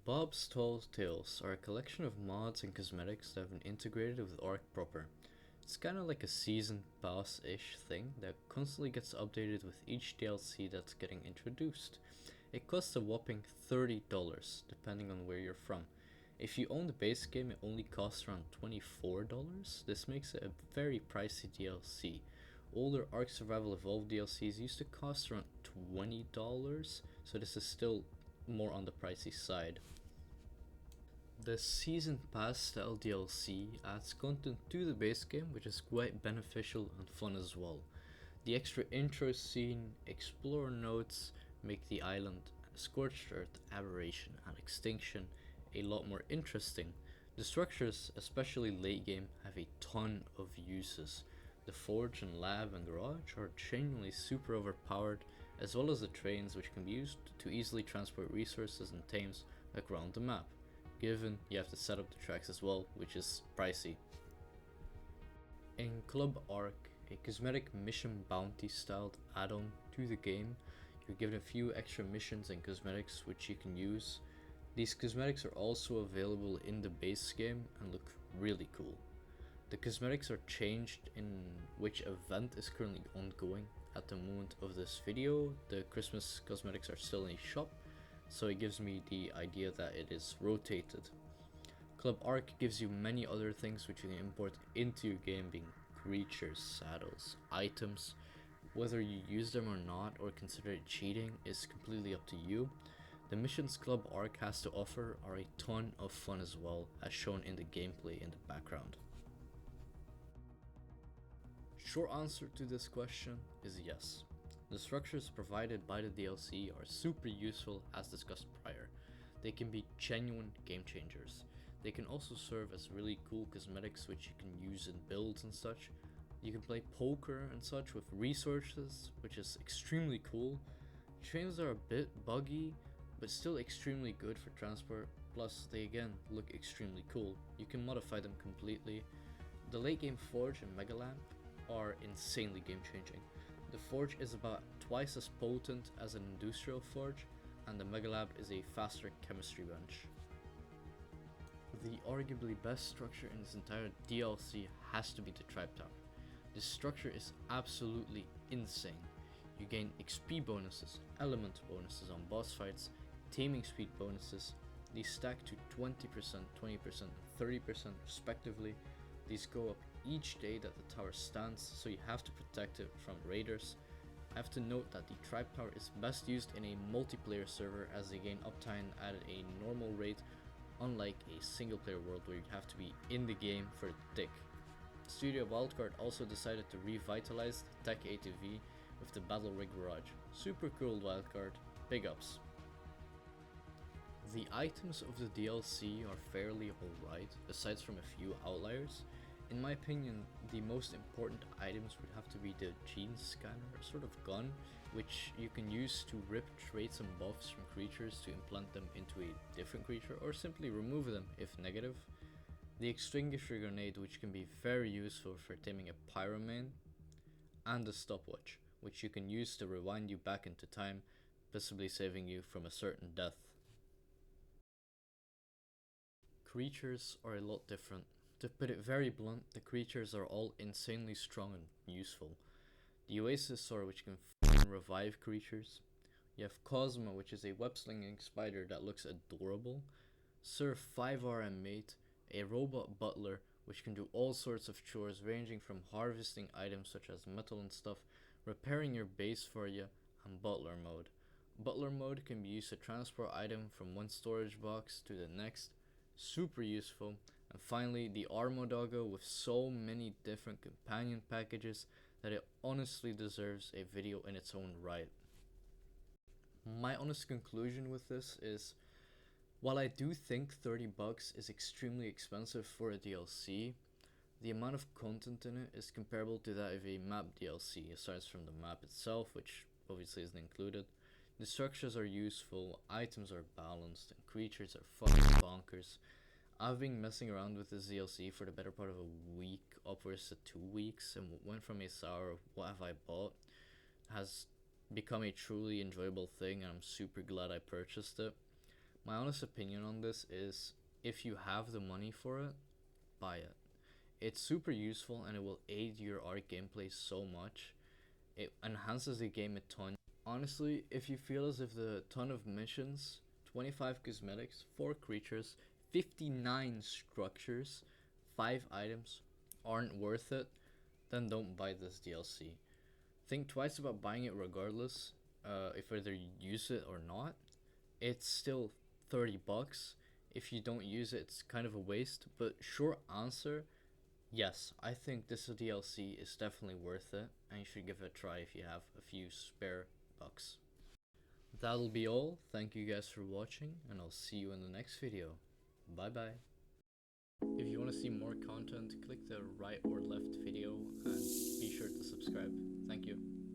Bob's Tall Tales are a collection of mods and cosmetics that have been integrated with ARK proper. It's kinda like a season pass-ish thing that constantly gets updated with each DLC that's getting introduced. It costs a whopping $30, depending on where you're from. If you own the base game, it only costs around $24. This makes it a very pricey DLC. Older ARK Survival Evolved DLCs used to cost around $20, so this is still more on the pricey side. The Season Pass style DLC adds content to the base game, which is quite beneficial and fun as well. The extra intro scene, explore notes make the island Scorched Earth, Aberration, and Extinction a lot more interesting. The structures, especially late game, have a ton of uses. The forge and lab and garage are genuinely super overpowered, as well as the trains, which can be used to easily transport resources and tames around the map, given you have to set up the tracks as well, which is pricey. In Club ARK, a cosmetic mission bounty styled add-on to the game, you're given a few extra missions and cosmetics which you can use. These cosmetics are also available in the base game and look really cool. The cosmetics are changed in which event is currently ongoing. At the moment of this video, the Christmas cosmetics are still in a shop, so it gives me the idea that it is rotated. Club ARK gives you many other things which you can import into your game, being creatures, saddles, items. Whether you use them or not, or consider it cheating, is completely up to you. The missions Club ARK has to offer are a ton of fun as well, as shown in the gameplay in the background. Short answer to this question is yes. The structures provided by the DLC are super useful, as discussed prior. They can be genuine game changers. They can also serve as really cool cosmetics which you can use in builds and such. You can play poker and such with resources, which is extremely cool. Trains are a bit buggy, but still extremely good for transport, plus they again look extremely cool. You can modify them completely. The late game Forge and Mega Lamp are insanely game changing. The Forge is about twice as potent as an industrial forge, and the Mega Lab is a faster chemistry bench. The arguably best structure in this entire DLC has to be the Tribe Tower. This structure is absolutely insane. You gain XP bonuses, element bonuses on boss fights, taming speed bonuses. These stack to 20%, 20%, and 30% respectively. These go up each day that the tower stands, so you have to protect it from raiders. I have to note that the Tribe Tower is best used in a multiplayer server, as they gain uptime at a normal rate, unlike a single player world where you have to be in the game for the tick. Studio Wildcard also decided to revitalize the Tech ATV with the Battle Rig Garage. Super cool Wildcard, big ups. The items of the DLC are fairly alright, aside from a few outliers. In my opinion, the most important items would have to be the gene scanner, a sort of gun, which you can use to rip traits and buffs from creatures to implant them into a different creature, or simply remove them if negative. The extinguisher grenade, which can be very useful for taming a pyromane, and the stopwatch, which you can use to rewind you back into time, possibly saving you from a certain death. Creatures are a lot different. To put it very blunt, the creatures are all insanely strong and useful. The Oasisaur, which can revive creatures. You have Cosmo, which is a web-slinging spider that looks adorable. Sir 5RM Mate, a robot butler, which can do all sorts of chores ranging from harvesting items such as metal and stuff, repairing your base for you, and Butler Mode. Butler Mode can be used to transport items from one storage box to the next, super useful. And finally, the Armo Doggo, with so many different companion packages that it honestly deserves a video in its own right. My honest conclusion with this is, while I do think $30 is extremely expensive for a DLC, the amount of content in it is comparable to that of a map DLC, aside from the map itself, which obviously isn't included. The structures are useful, items are balanced, and creatures are fucking bonkers. I've been messing around with this DLC for the better part of a week, upwards to 2 weeks, and went from a sour what have I bought has become a truly enjoyable thing, and I'm super glad I purchased it. My honest opinion on this is if you have the money for it, buy it. It's super useful and it will aid your ARK gameplay so much. It enhances the game a ton. Honestly, if you feel as if the ton of missions, 25 cosmetics, 4 creatures, 59 structures, 5 items aren't worth it, then don't buy this DLC. Think twice about buying it regardless, if whether you use it or not. It's still 30 bucks. If you don't use it, it's kind of a waste, but short answer, yes, I think this DLC is definitely worth it, and you should give it a try if you have a few spare bucks. That'll be all. Thank you guys for watching, and I'll see you in the next video. Bye bye. If you want to see more content, click the right or left video and be sure to subscribe. Thank you.